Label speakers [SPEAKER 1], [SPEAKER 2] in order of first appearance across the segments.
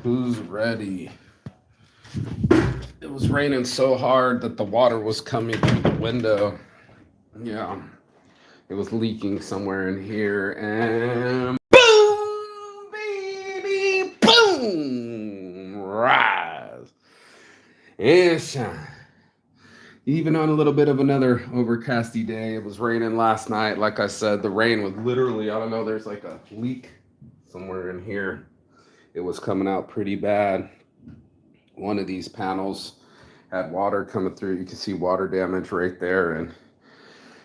[SPEAKER 1] Who's ready? It was raining so hard that the water was coming through the window. Yeah, it was leaking somewhere in here, and boom, baby, boom, rise and shine. Even on a little bit of another overcasty day, it was raining last night. Like I said, the rain was literally, I don't know, there's like a leak somewhere in here. It was coming out pretty bad. One of these panels had water coming through. You can see water damage right there. And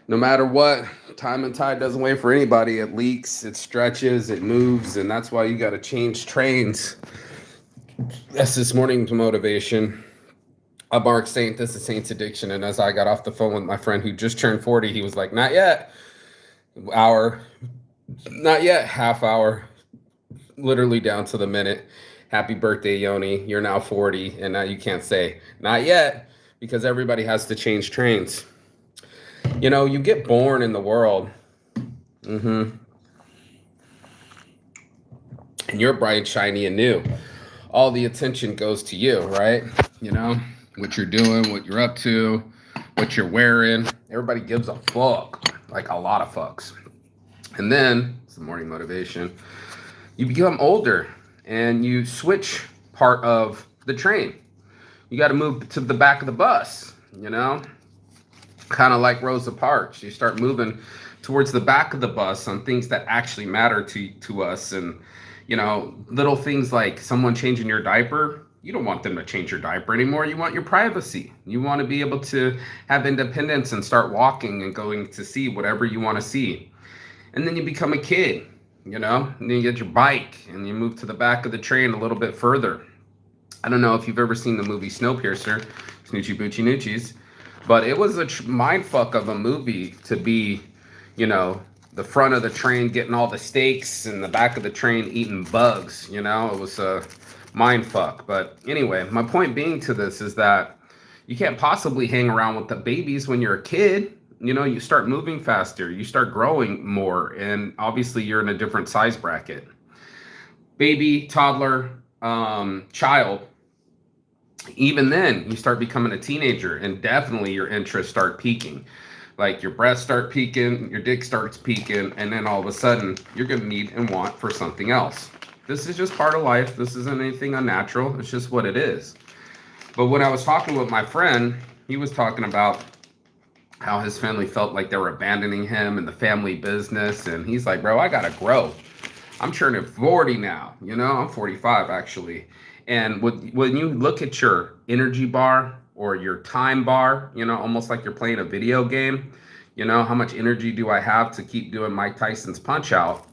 [SPEAKER 1] no matter what, time and tide doesn't wait for anybody. It leaks, it stretches, it moves, and that's why you got to change trains. That's this morning's motivation. I'm Mark Saint. This is Saint's Addiction. And as I got off the phone with my friend who just turned 40, he was like, not yet. Hour, not yet. Half hour, literally down to the minute. Happy birthday, Yoni. You're now 40, and now you can't say, not yet, because everybody has to change trains. You know, you get born in the world, and you're bright, shiny, and new. All the attention goes to you, right? You know, what you're doing, what you're up to, what you're wearing. Everybody gives a fuck, like a lot of fucks. And then, it's the morning motivation, you become older and you switch part of the train. You got to move to the back of the bus, you know? Kind of like Rosa Parks. You start moving towards the back of the bus on things that actually matter to us. And, you know, little things like someone changing your diaper. You don't want them to change your diaper anymore. You want your privacy. You want to be able to have independence and start walking and going to see whatever you want to see. And then you become a kid, you know, and then you get your bike and you move to the back of the train a little bit further. I don't know if you've ever seen the movie Snowpiercer, Snoochie Boochie Noochies, but it was a mind fuck of a movie to be, you know, the front of the train getting all the steaks and the back of the train eating bugs, you know, it was a mind fuck. But anyway, my point being to this is that you can't possibly hang around with the babies when you're a kid. You know, you start moving faster, you start growing more, and obviously you're in a different size bracket. Baby, toddler, child, even then you start becoming a teenager, and definitely your interests start peaking. Like your breasts start peaking, your dick starts peaking, and then all of a sudden you're going to need and want for something else. This is just part of life. This isn't anything unnatural. It's just what it is. But when I was talking with my friend, he was talking about how his family felt like they were abandoning him in the family business. And he's like, bro, I got to grow. I'm turning 40 now. You know, I'm 45 actually. And when you look at your energy bar or your time bar, you know, almost like you're playing a video game, you know, how much energy do I have to keep doing Mike Tyson's punch out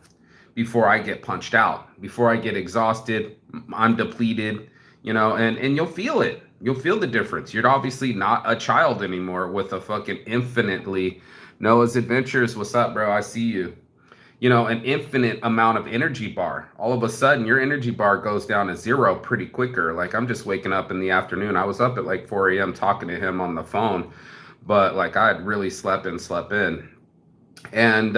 [SPEAKER 1] before I get punched out, before I get exhausted, I'm depleted, you know, and you'll feel it. You'll feel the difference. You're obviously not a child anymore with a fucking infinitely Noah's Adventures. What's up, bro? I see you. You know, an infinite amount of energy bar. All of a sudden, your energy bar goes down to zero pretty quicker. Like, I'm just waking up in the afternoon. I was up at like 4 a.m. talking to him on the phone, but like I had really slept in. And,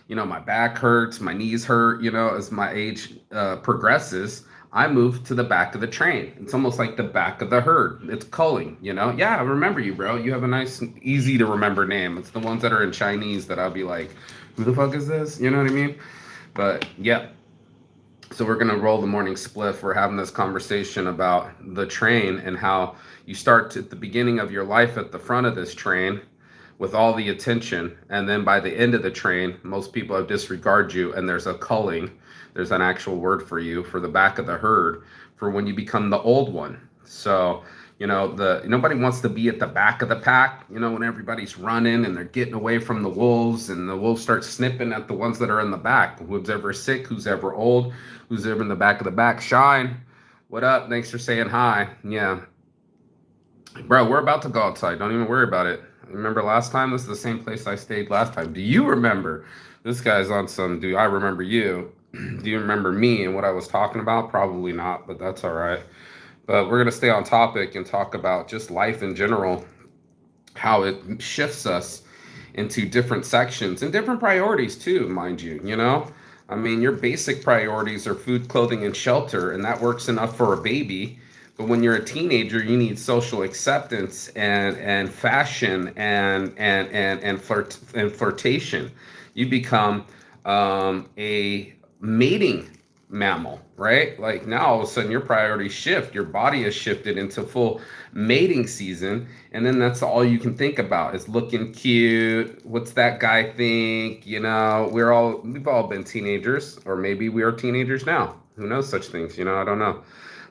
[SPEAKER 1] you know, my back hurts, my knees hurt, you know, as my age progresses. I moved to the back of the train. It's almost like the back of the herd. It's culling, you know? Yeah, I remember you, bro. You have a nice, easy to remember name. It's the ones that are in Chinese that I'll be like, who the fuck is this? You know what I mean? But yeah. So we're going to roll the morning spliff. We're having this conversation about the train and how you start at the beginning of your life at the front of this train with all the attention. And then by the end of the train, most people have disregard you, and there's a culling. There's an actual word for you for the back of the herd for when you become the old one. So, you know, nobody wants to be at the back of the pack, you know, when everybody's running and they're getting away from the wolves, and the wolves start snipping at the ones that are in the back. Who's ever sick, who's ever old, who's ever in the back of the back. Shine, what up? Thanks for saying hi. Yeah. Bro, we're about to go outside. Don't even worry about it. Remember last time? This is the same place I stayed last time. Do you remember? This guy's on some, do I remember you? Do you remember me and what I was talking about? Probably not, but that's all right. But we're going to stay on topic and talk about just life in general, how it shifts us into different sections and different priorities too, mind you, you know? I mean, your basic priorities are food, clothing, and shelter, and that works enough for a baby. But when you're a teenager, you need social acceptance and fashion and flirtation. You become a mating mammal, right? Like now, all of a sudden, your priorities shift. Your body has shifted into full mating season, and then that's all you can think about is looking cute. What's that guy think? You know, we've all been teenagers, or maybe we are teenagers now. Who knows such things? You know, I don't know.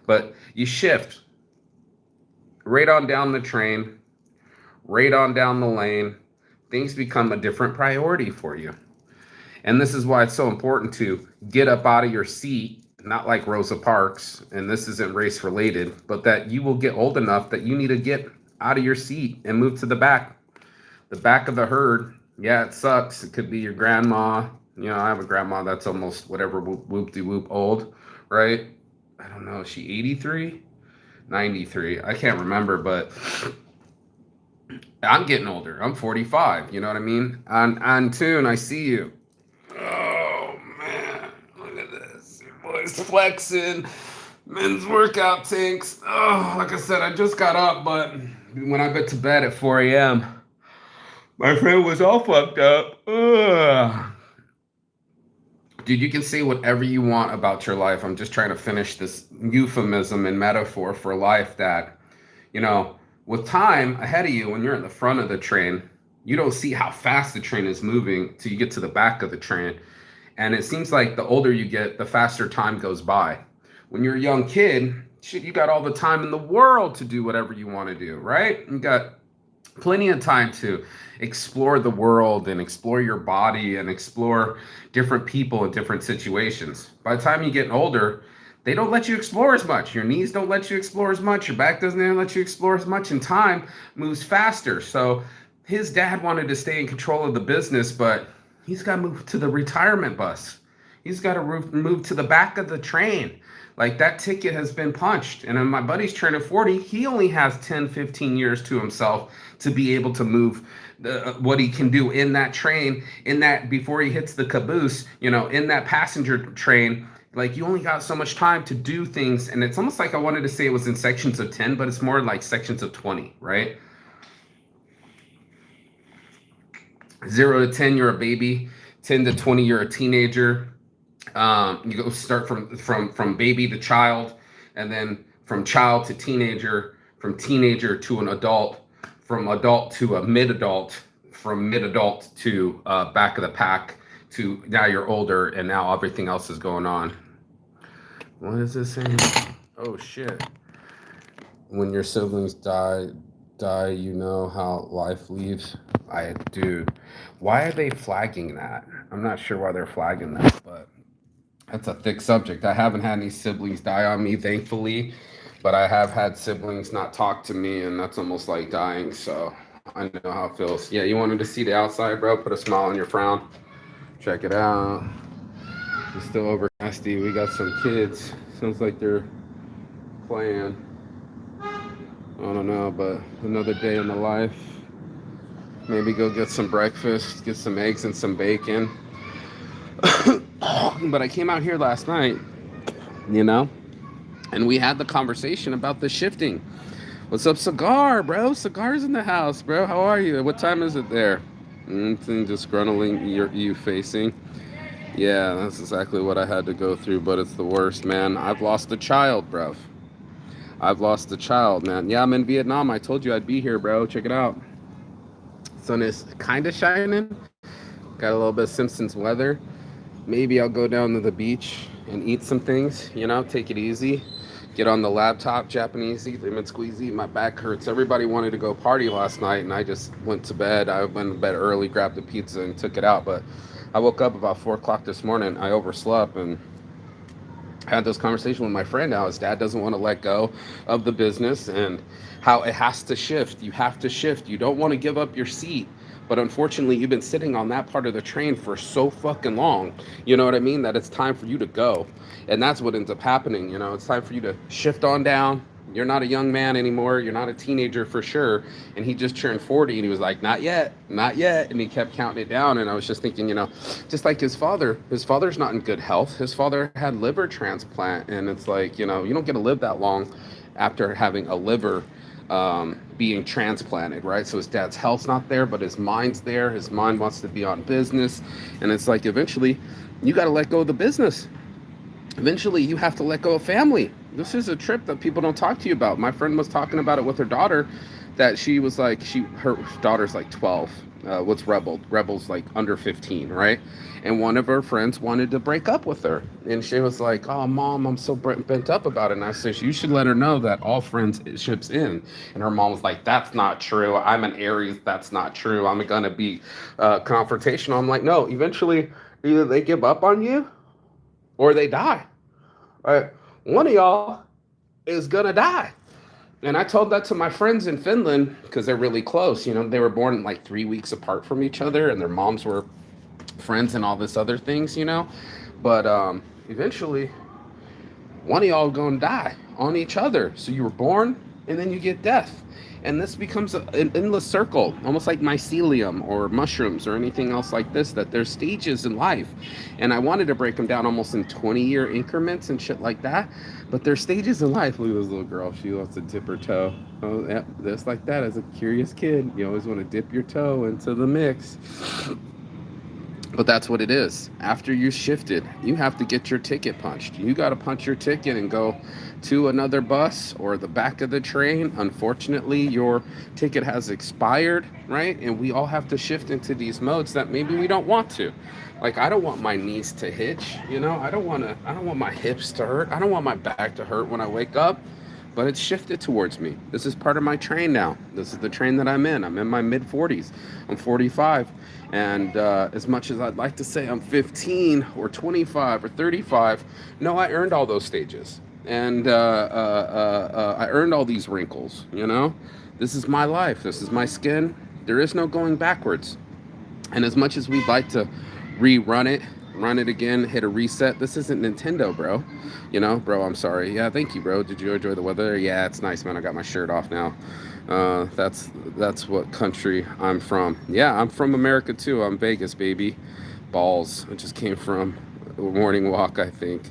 [SPEAKER 1] But you shift right on down the train, right on down the lane. Things become a different priority for you. And this is why it's so important to get up out of your seat, not like Rosa Parks, and this isn't race related, but that you will get old enough that you need to get out of your seat and move to the back of the herd. Yeah, it sucks. It could be your grandma. You know, I have a grandma that's almost whatever whoop-de-whoop old, right? I don't know. Is she 83? 93. I can't remember, but I'm getting older. I'm 45. You know what I mean? On tune, I see you. Oh man, look at this. Your boy's flexing. Men's workout tanks. Oh, like I said, I just got up, but when I got to bed at 4 a.m., my friend was all fucked up. Ugh. Dude, you can say whatever you want about your life. I'm just trying to finish this euphemism and metaphor for life that, you know, with time ahead of you, when you're in the front of the train, you don't see how fast the train is moving till you get to the back of the train. And it seems like the older you get, the faster time goes by. When you're a young kid, shit, you got all the time in the world to do whatever you want to do, right? You got plenty of time to explore the world and explore your body and explore different people in different situations. By the time you get older, they don't let you explore as much. Your knees don't let you explore as much. Your back doesn't let you explore as much, and time moves faster. So his dad wanted to stay in control of the business, but he's got to move to the retirement bus. He's got to move to the back of the train. Like that ticket has been punched. And then my buddy's turning 40. He only has 10, 15 years to himself to be able to move what he can do in that train, in that before he hits the caboose, you know, in that passenger train. Like you only got so much time to do things. And it's almost like I wanted to say it was in sections of 10, but it's more like sections of 20, right? 0 to 10, you're a baby. 10 to 20, you're a teenager. You go start from baby to child, and then from child to teenager, from teenager to an adult, from adult to a mid-adult, from mid-adult to back of the pack, to now you're older, and now everything else is going on. What is this saying? Oh shit! When your siblings die, you know how life leaves. Dude, why are they flagging that? I'm not sure why they're flagging that, but that's a thick subject. I haven't had any siblings die on me, thankfully, but I have had siblings not talk to me, and that's almost like dying. So I know how it feels. Yeah, you wanted to see the outside, bro? Put a smile on your frown. Check it out. It's still over nasty. We got some kids. Sounds like they're playing. I don't know, but another day in the life. Maybe go get some breakfast, get some eggs and some bacon. But I came out here last night, you know, and we had the conversation about the shifting. What's up, Cigar, bro? Cigar's in the house, bro. How are you? What time is it there? Disgruntling you facing. Yeah, that's exactly what I had to go through, but it's the worst, man. I've lost a child, bro. I've lost a child, man. Yeah, I'm in Vietnam. I told you I'd be here, bro. Check it out. Sun is kind of shining. Got a little bit of Simpsons weather. Maybe I'll go down to the beach and eat some things, you know, take it easy. Get on the laptop, Japanesey, lemon squeezy. My back hurts. Everybody wanted to go party last night, and I just went to bed. I went to bed early, grabbed a pizza, and took it out. But I woke up about 4 o'clock this morning. I overslept and had this conversation with my friend how his dad doesn't want to let go of the business and how it has to shift. You have to shift. You don't want to give up your seat. But unfortunately, you've been sitting on that part of the train for so fucking long, you know what I mean, that it's time for you to go. And that's what ends up happening, you know. It's time for you to shift on down, You're not a young man anymore. You're not a teenager for sure. And he just turned 40 and he was like, not yet, not yet. And he kept counting it down. And I was just thinking, just like his father's not in good health. His father had liver transplant. And it's like, you don't get to live that long after having a liver being transplanted, right? So his dad's health's not there, but his mind's there. His mind wants to be on business. And it's like, eventually, you got to let go of the business. Eventually, you have to let go of family. This is a trip that people don't talk to you about. My friend was talking about it with her daughter, that she was like, her daughter's like 12. What's Rebel? Rebel's like under 15, right? And one of her friends wanted to break up with her. And she was like, oh, Mom, I'm so bent up about it. And I said, you should let her know that all friendships end. And her mom was like, that's not true. I'm an Aries. That's not true. I'm going to be confrontational. I'm like, no, eventually either they give up on you or they die. Right? One of y'all is going to die. And I told that to my friends in Finland because they're really close. They were born like 3 weeks apart from each other, and their moms were friends and all this other things. But eventually, one of y'all gonna die on each other. So you were born, and then you get death. And this becomes an endless circle, almost like mycelium or mushrooms or anything else like this, that there's stages in life. And I wanted to break them down almost in 20-year increments and shit like that. But there's stages in life. Look at this little girl. She wants to dip her toe. Oh, yeah, just like that. As a curious kid, you always want to dip your toe into the mix. But that's what it is. After you shifted, you have to get your ticket punched. You got to punch your ticket and go to another bus or the back of the train. Unfortunately, your ticket has expired, right? And we all have to shift into these modes that maybe we don't want to. Like, I don't want my knees to hitch, I don't want my hips to hurt. I don't want my back to hurt when I wake up. But it's shifted towards me. This is part of my train now. This is the train that I'm in. I'm in my mid-40s. I'm 45. And as much as I'd like to say I'm 15 or 25 or 35, no, I earned all those stages. And I earned all these wrinkles, This is my life. This is my skin. There is no going backwards. And as much as we'd like to run it again, hit a reset. This isn't Nintendo, bro. Bro, I'm sorry. Yeah, thank you, bro. Did you enjoy the weather? Yeah, it's nice, man. I got my shirt off now. That's what country I'm from. Yeah, I'm from America too. I'm Vegas, baby. Balls. I just came from a morning walk, I think.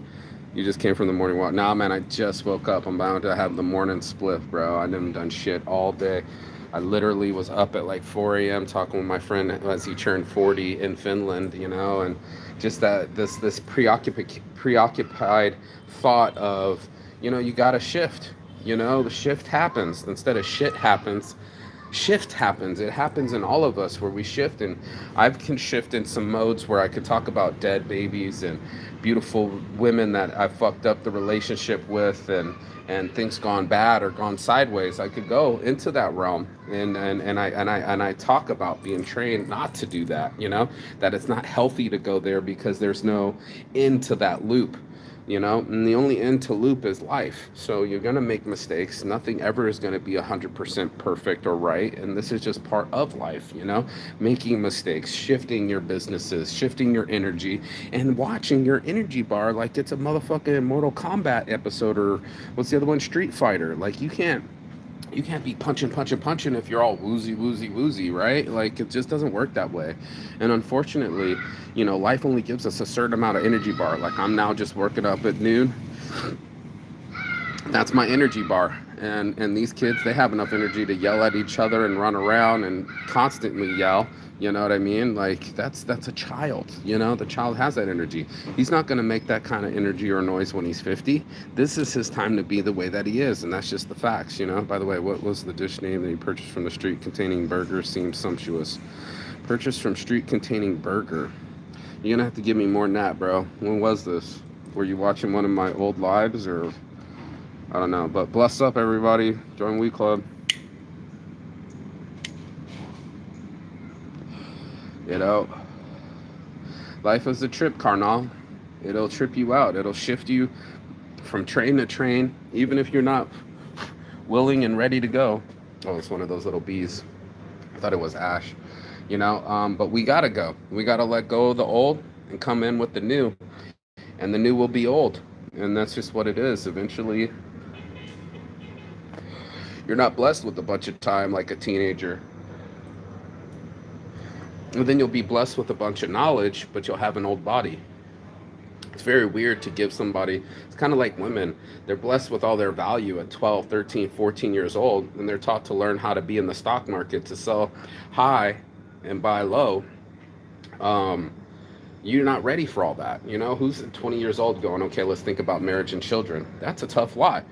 [SPEAKER 1] You just came from the morning walk. Nah, man, I just woke up. I'm bound to have the morning spliff, bro. I haven't done shit all day. I literally was up at like 4 a.m. talking with my friend as he turned 40 in Finland, and just that this preoccupied thought of, you gotta shift. The shift happens. Instead of shit happens, shift happens. It happens in all of us where we shift. And I can shift in some modes where I could talk about dead babies and beautiful women that I fucked up the relationship with and things gone bad or gone sideways. I could go into that realm and I talk about being trained not to do that, that it's not healthy to go there because there's no end to that loop. And the only end to loop is life. So you're going to make mistakes. Nothing ever is going to be 100% perfect or right. And this is just part of life, making mistakes, shifting your businesses, shifting your energy, and watching your energy bar like it's a motherfucking Mortal Kombat episode or what's the other one? Street Fighter. Like you can't be punching if you're all woozy, right? Like it just doesn't work that way. And unfortunately, life only gives us a certain amount of energy bar. Like I'm now just working up at noon. That's my energy bar. And these kids, they have enough energy to yell at each other and run around and constantly yell. You know what I mean? Like that's a child, the child has that energy. He's not going to make that kind of energy or noise when he's 50. This is his time to be the way that he is. And that's just the facts, By the way, what was the dish name that he purchased from the street containing burger? Seems sumptuous. Purchased from street containing burger. You're going to have to give me more than that, bro. When was this? Were you watching one of my old lives or I don't know, but bless up everybody. Join We Club. Life is a trip, carnal. It'll trip you out. It'll shift you from train to train, even if you're not willing and ready to go. Oh, it's one of those little bees. I thought it was Ash. But we gotta go. We gotta let go of the old and come in with the new. And the new will be old. And that's just what it is. Eventually, You're not blessed with a bunch of time like a teenager. And then you'll be blessed with a bunch of knowledge, but you'll have an old body. It's very weird to give somebody, it's kind of like women. They're blessed with all their value at 12, 13, 14 years old, and they're taught to learn how to be in the stock market, to sell high and buy low. Um, you're not ready for all that. You know, who's 20 years old going, okay, let's think about marriage and children? That's a tough lot.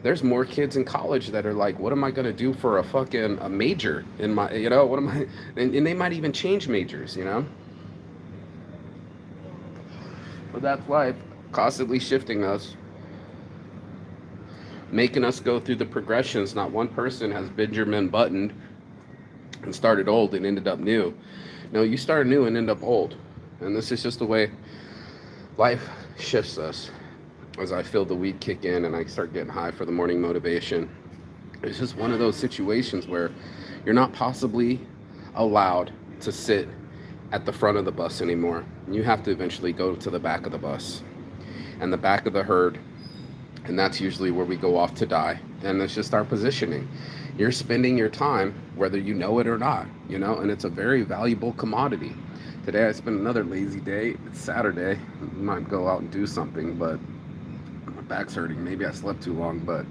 [SPEAKER 1] There's more kids in college that are like, what am I going to do for a major in my, what am I, and they might even change majors, but that's life, constantly shifting us, making us go through the progressions. Not one person has Benjamin buttoned and started old and ended up new. No, you start new and end up old. And this is just the way life shifts us. As I feel the weed kick in and I start getting high for the morning motivation, it's just one of those situations where you're not possibly allowed to sit at the front of the bus anymore. You have to eventually go to the back of the bus and the back of the herd, and that's usually where we go off to die. And it's just our positioning. You're spending your time whether you know it or not, and it's a very valuable commodity. Today I spent another lazy day. It's Saturday. I might go out and do something, but my back's hurting. Maybe I slept too long, but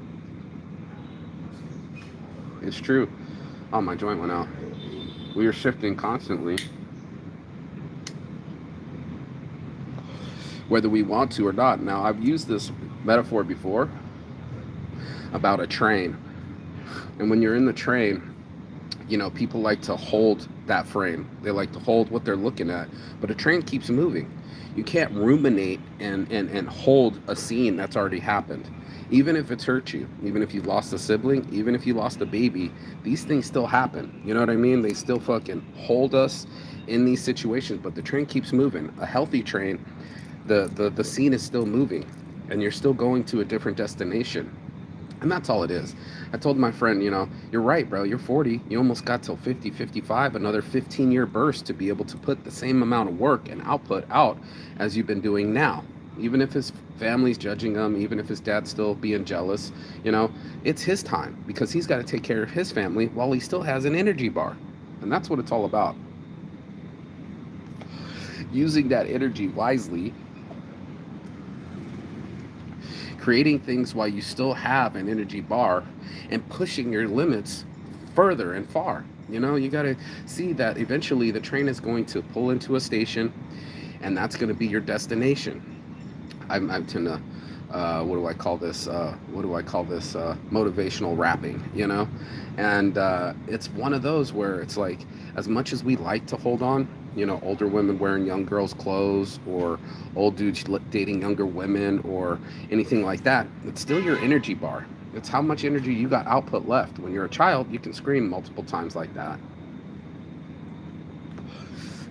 [SPEAKER 1] it's true. Oh, my joint went out. We are shifting constantly, whether we want to or not. Now, I've used this metaphor before about a train. And when you're in the train, people like to hold that frame. They like to hold what they're looking at. But a train keeps moving. You can't ruminate and hold a scene that's already happened. Even if it's hurt you, even if you lost a sibling, even if you lost a baby, these things still happen. You know what I mean? They still fucking hold us in these situations, but the train keeps moving. A healthy train, the scene is still moving, and you're still going to a different destination. And that's all it is. I told my friend, you're right, bro. You're 40. You almost got till 50, 55, another 15-year burst to be able to put the same amount of work and output out as you've been doing now. Even if his family's judging him, even if his dad's still being jealous, it's his time because he's got to take care of his family while he still has an energy bar. And that's what it's all about. Using that energy wisely, creating things while you still have an energy bar, and pushing your limits further and far. You got to see that eventually the train is going to pull into a station, and that's going to be your destination. I tend to, what do I call this? Motivational rapping, and it's one of those where it's like, as much as we like to hold on, older women wearing young girls' clothes, or old dudes dating younger women, or anything like that, it's still your energy bar. It's how much energy you got output left. When you're a child, you can scream multiple times like that.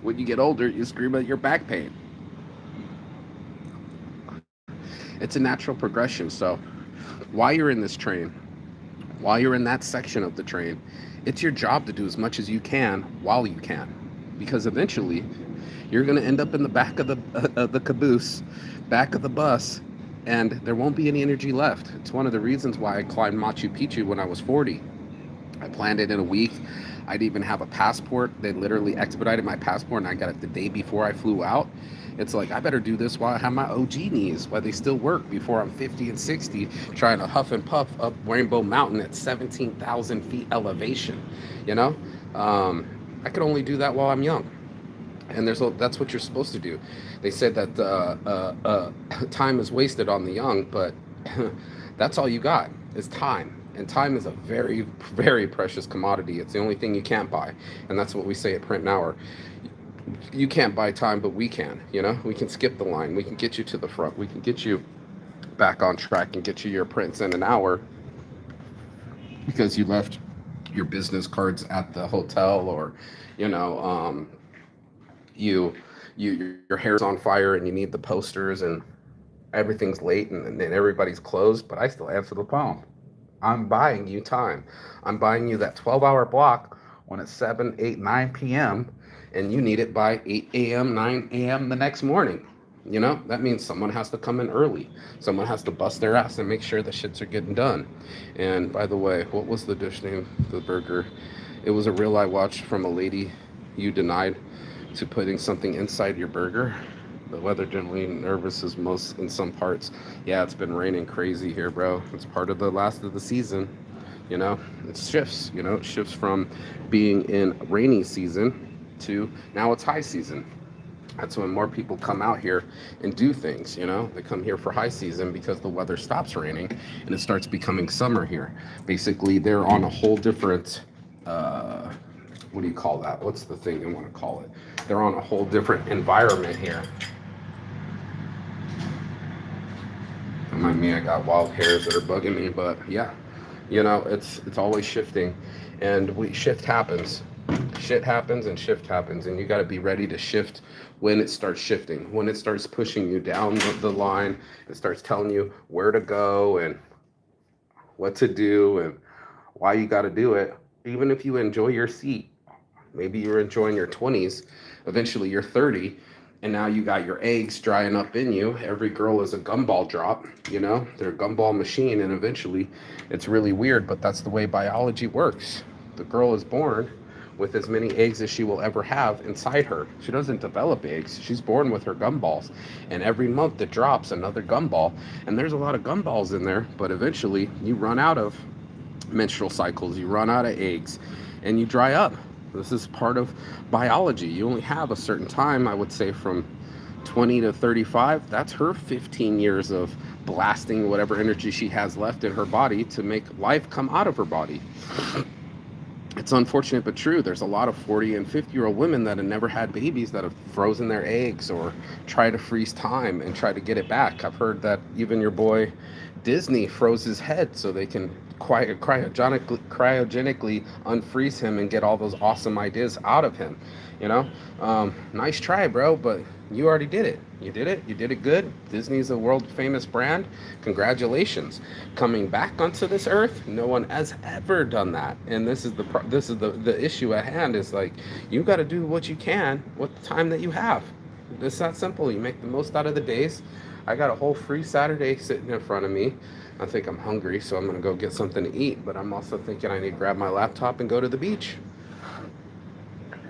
[SPEAKER 1] When you get older, you scream at your back pain. It's a natural progression. So while you're in this train, while you're in that section of the train, it's your job to do as much as you can while you can. Because eventually, you're going to end up in the back of the caboose, back of the bus, and there won't be any energy left. It's one of the reasons why I climbed Machu Picchu when I was 40. I planned it in a week. I'd even have a passport. They literally expedited my passport, and I got it the day before I flew out. It's like, I better do this while I have my OG knees, while they still work, before I'm 50 and 60, trying to huff and puff up Rainbow Mountain at 17,000 feet elevation, I could only do that while I'm young. And that's what you're supposed to do. They said that time is wasted on the young, but that's all you got is time. And time is a very, very precious commodity. It's the only thing you can't buy. And that's what we say at Print Hour. You can't buy time, but we can. We can skip the line. We can get you to the front. We can get you back on track and get you your prints in an hour because you left your business cards at the hotel, or your hair's on fire and you need the posters, and everything's late, and then everybody's closed, but I still answer the phone. I'm buying you time. I'm buying you that 12-hour block when it's 7, 8, 9 p.m. and you need it by 8 a.m., 9 a.m. the next morning. You know, that means someone has to come in early. Someone has to bust their ass and make sure the shits are getting done. And by the way, what was the dish name? The burger. It was a reel I watched from a lady you denied to putting something inside your burger. The weather generally nervous as most in some parts. Yeah, it's been raining crazy here, bro. It's part of the last of the season. You know, it shifts. You know, it shifts from being in rainy season to now it's high season. That's when more people come out here and do things. You know, they come here for high season because the weather stops raining and it starts becoming summer here. Basically, they're on a whole different uh, what do you call that? What's the thing I want to call it? They're on a whole different environment here. Don't mind me, I got wild hairs that are bugging me, but yeah, you know, it's always shifting, and shift happens. Shit happens and shift happens, and you got to be ready to shift when it starts shifting, when it starts pushing you down the line, it starts telling you where to go and what to do and why you got to do it. Even if you enjoy your seat, maybe you're enjoying your 20s, eventually you're 30, and now you got your eggs drying up in you. Every girl is a gumball drop, you know, they're a gumball machine, and eventually it's really weird, but that's the way biology works. The girl is born with as many eggs as she will ever have inside her. She doesn't develop eggs. She's born with her gumballs. And every month it drops another gumball. And there's a lot of gumballs in there, but eventually you run out of menstrual cycles, you run out of eggs, and you dry up. This is part of biology. You only have a certain time, I would say from 20 to 35. That's her 15 years of blasting whatever energy she has left in her body to make life come out of her body. It's unfortunate but true. There's a lot of 40 and 50-year-old women that have never had babies that have frozen their eggs or try to freeze time and try to get it back. I've heard that even your boy Disney froze his head so they can cryogenically unfreeze him and get all those awesome ideas out of him. You know, nice try, bro, but you already did it. You did it. You did it good. Disney's a world famous brand. Congratulations. Coming back onto this earth, no one has ever done that. And this is the issue at hand is like you got to do what you can with the time that you have. It's that simple. You make the most out of the days. I got a whole free Saturday sitting in front of me. I think I'm hungry, so I'm going to go get something to eat, but I'm also thinking I need to grab my laptop and go to the beach.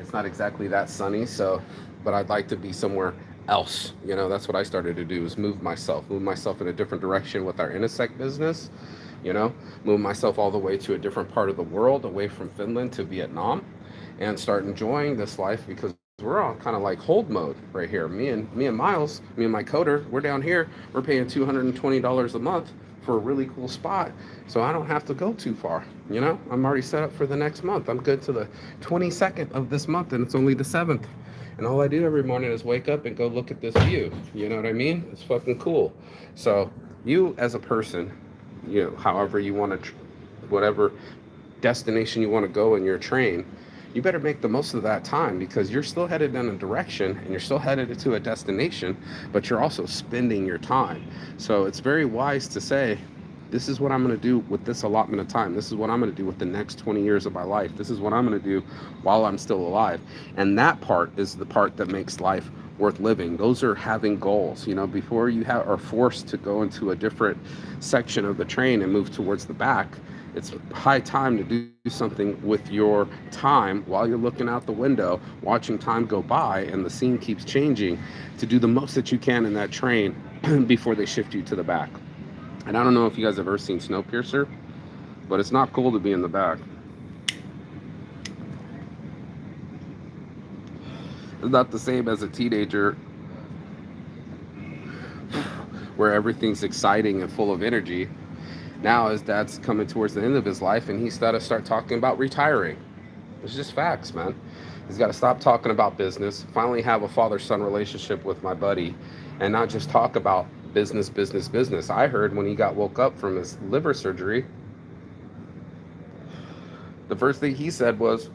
[SPEAKER 1] It's not exactly that sunny, so, but I'd like to be somewhere else. You know, that's what I started to do is move myself in a different direction with our insect business. You know, move myself all the way to a different part of the world, away from Finland to Vietnam, and start enjoying this life because we're on kind of like hold mode right here. Me and Miles, me and my coder, we're down here. We're paying $220 a month for a really cool spot, so I don't have to go too far. You know, I'm already set up for the next month. I'm good to the 22nd of this month, and it's only the 7th. And all I do every morning is wake up and go look at this view. You know what I mean? It's fucking cool. So you as a person, you know, however you want to, whatever destination you want to go in your train, you better make the most of that time because you're still headed in a direction and you're still headed to a destination, but you're also spending your time. So it's very wise to say, this is what I'm going to do with this allotment of time. This is what I'm going to do with the next 20 years of my life. This is what I'm going to do while I'm still alive. And that part is the part that makes life worth living. Those are having goals. You know, before you are forced to go into a different section of the train and move towards the back, it's high time to do something with your time while you're looking out the window, watching time go by and the scene keeps changing, to do the most that you can in that train before they shift you to the back. And I don't know if you guys have ever seen Snowpiercer, but it's not cool to be in the back. It's not the same as a teenager where everything's exciting and full of energy. Now his dad's coming towards the end of his life and he's got to start talking about retiring. It's just facts, man. He's got to stop talking about business, finally have a father-son relationship with my buddy, and not just talk about business. I heard when he got woke up from his liver surgery, the first thing he said was,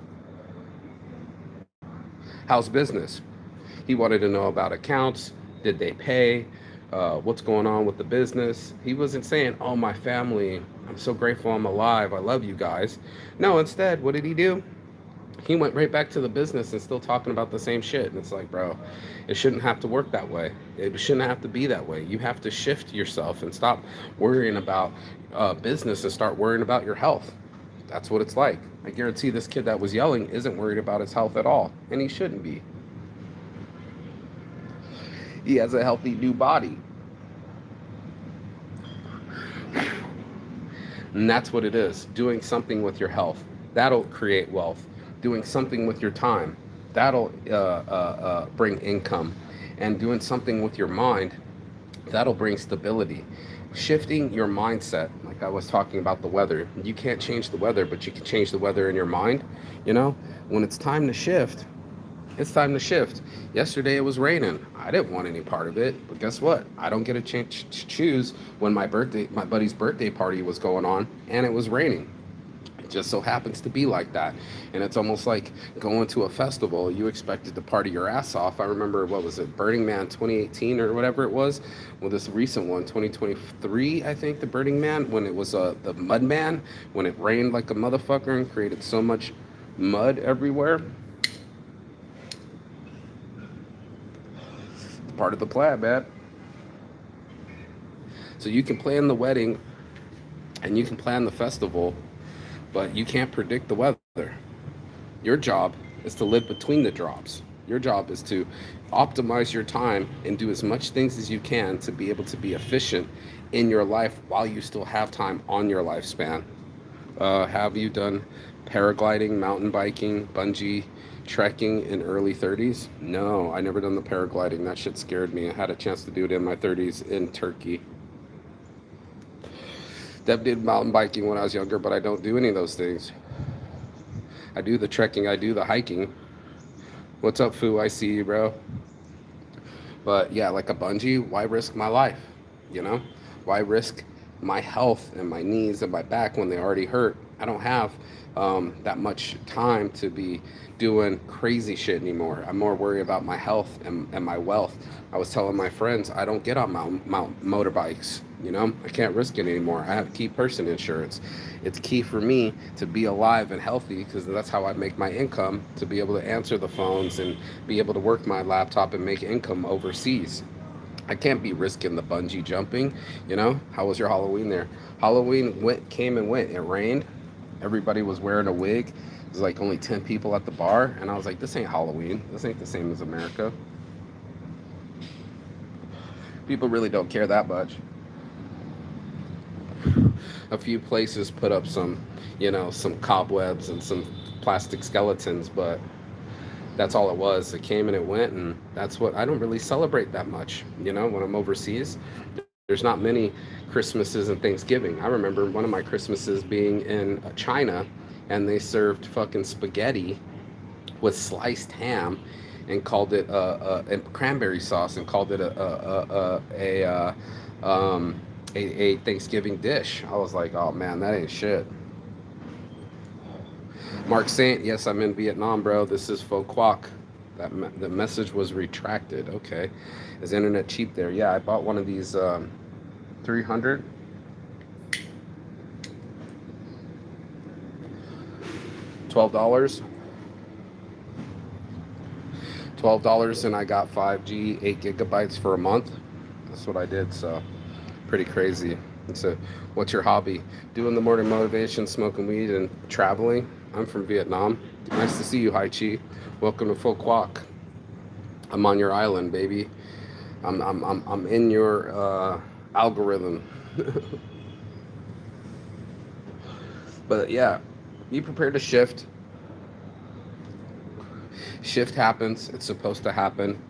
[SPEAKER 1] how's business? He wanted to know about accounts. Did they pay? What's going on with the business? He wasn't saying, oh, my family, I'm so grateful I'm alive, I love you guys. No, instead, what did he do? He went right back to the business and still talking about the same shit. And it's like, bro, it shouldn't have to work that way. It shouldn't have to be that way. You have to shift yourself and stop worrying about business and start worrying about your health. That's what it's like. I guarantee this kid that was yelling isn't worried about his health at all, and he shouldn't be. He has a healthy new body, and that's what it is. Doing something with your health, that'll create wealth. Doing something with your time, that'll bring income. And doing something with your mind, that'll bring stability. Shifting your mindset, like I was talking about the weather. You can't change the weather, but you can change the weather in your mind. You know, when it's time to shift, it's time to shift. Yesterday it was raining. I didn't want any part of it, but guess what? I don't get a chance to choose when my buddy's birthday party was going on, and it was raining. It just so happens to be like that. And it's almost like going to a festival. You expected to party your ass off. I remember, what was it, Burning Man 2018 or whatever it was? Well, this recent one, 2023, I think, the Burning Man, when it was the Mud Man, when it rained like a motherfucker and created so much mud everywhere. It's part of the plan, man. So you can plan the wedding and you can plan the festival, but you can't predict the weather. Your job is to live between the drops. Your job is to optimize your time and do as much things as you can to be able to be efficient in your life while you still have time on your lifespan. Have you done paragliding, mountain biking, bungee, trekking in early 30s? No, I never done the paragliding. That shit scared me. I had a chance to do it in my 30s in Turkey. Deb did mountain biking when I was younger, but I don't do any of those things. I do the trekking, I do the hiking. What's up, Foo? I see you, bro. But yeah, like a bungee, why risk my life? You know? Why risk my health and my knees and my back when they already hurt? I don't have that much time to be doing crazy shit anymore. I'm more worried about my health and my wealth. I was telling my friends I don't get on mountain motorbikes. You know, I can't risk it anymore. I have key person insurance. It's key for me to be alive and healthy because that's how I make my income, to be able to answer the phones and be able to work my laptop and make income overseas. I can't be risking the bungee jumping. You know, how was your Halloween there? Halloween came and went. It rained. Everybody was wearing a wig. There's like only 10 people at the bar. And I was like, this ain't Halloween. This ain't the same as America. People really don't care that much. A few places put up some, you know, some cobwebs and some plastic skeletons, but that's all it was. It came and it went, and that's what I don't really celebrate that much. You know, when I'm overseas, there's not many Christmases and Thanksgiving. I remember one of my Christmases being in China, and they served fucking spaghetti with sliced ham and called it and cranberry sauce and called it a Thanksgiving dish. I was like, oh man, that ain't shit. Mark Saint, yes, I'm in Vietnam, bro. This is faux quack. The message was retracted. Okay. Is internet cheap there? Yeah, I bought one of these 300. $12. $12 and I got 5G, 8 gigabytes for a month. That's what I did, so pretty crazy. So, what's your hobby? Doing the morning motivation, smoking weed, and traveling. I'm from Vietnam. Nice to see you, Hai Chi. Welcome to Pho Quoc. I'm on your island, baby. I'm in your algorithm. But yeah, be prepared to shift. Shift happens. It's supposed to happen.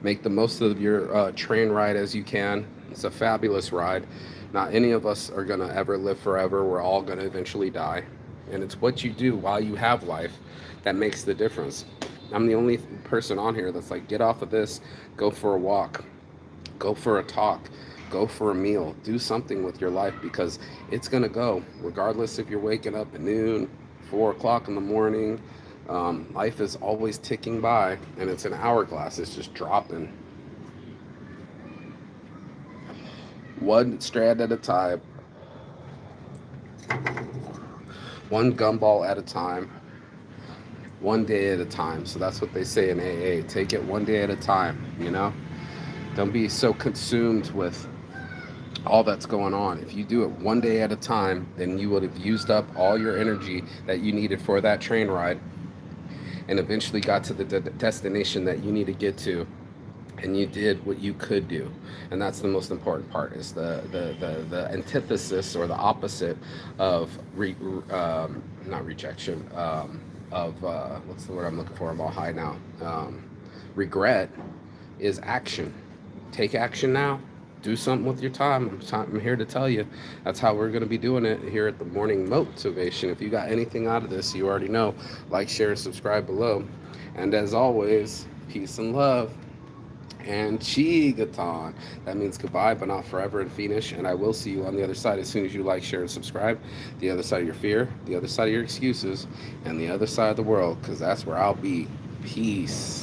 [SPEAKER 1] Make the most of your train ride as you can. It's a fabulous ride. Not any of us are going to ever live forever. We're all going to eventually die. And it's what you do while you have life that makes the difference. I'm the only person on here that's like, get off of this, go for a walk, go for a talk, go for a meal, do something with your life, because it's going to go regardless if you're waking up at noon, 4 o'clock in the morning. Life is always ticking by, and it's an hourglass. It's just dropping one strand at a time, one gumball at a time. one day at a time. So that's what they say in AA. Take it one day at a time, you know? Don't be so consumed with all that's going on. If you do it one day at a time, then you would have used up all your energy that you needed for that train ride and eventually got to the destination that you need to get to, and you did what you could do. And that's the most important part, is the antithesis or the opposite of not rejection, of what's the word I'm looking for, I'm all high now, regret, is action. Take action now. Do something with your time. I'm here to tell you that's how we're going to be doing it here at the Morning Motivation. If you got anything out of this, you already know. Like, share, and subscribe below. And as always, peace and love. And Chigaton. That means goodbye, but not forever in Finnish. And I will see you on the other side as soon as you like, share, and subscribe. The other side of your fear, the other side of your excuses, and the other side of the world, because that's where I'll be. Peace.